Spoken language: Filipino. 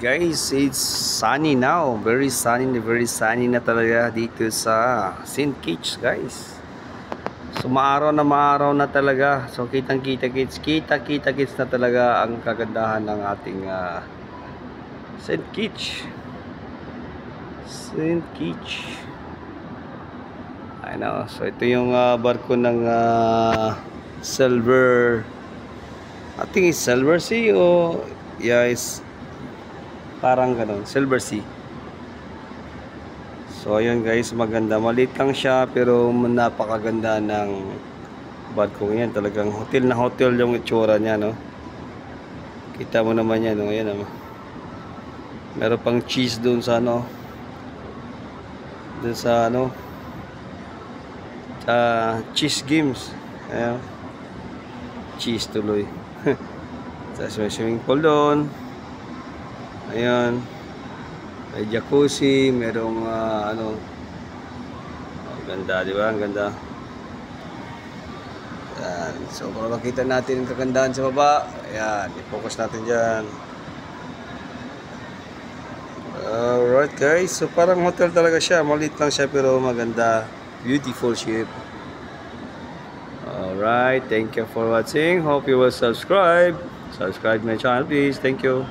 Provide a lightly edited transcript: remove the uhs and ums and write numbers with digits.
Guys, it's sunny now. Very sunny na talaga dito sa St. Kitts, guys. So maaraw na talaga. So kita kits na talaga ang kagandahan ng ating St. Kitts. St. Kitts. I know. So ito yung barko ng Silver. I think it's Silver Sea o yeah, it's parang ganun, Silver Sea. So ayun guys, maganda. Maliit lang siya pero napakaganda ng barko yan. Talagang hotel na hotel yung itsura niya, no? Kita mo naman yan, no? Ayan naman. Meron pang cheese doon sa ano. Doon sa ano. Cheese games. Ayan. Cheese tuloy. Tapos may swimming pool doon. Ayan. May jacuzzi, merong ano. Oh, ganda, di ba? Ang ganda. Ayan. So, para makita natin ang kagandahan sa baba, ayan, i-focus natin dyan. Alright guys, so parang hotel talaga siya. Maliit lang siya pero maganda. Beautiful ship. Alright, thank you for watching. Hope you will subscribe. Subscribe my channel please. Thank you.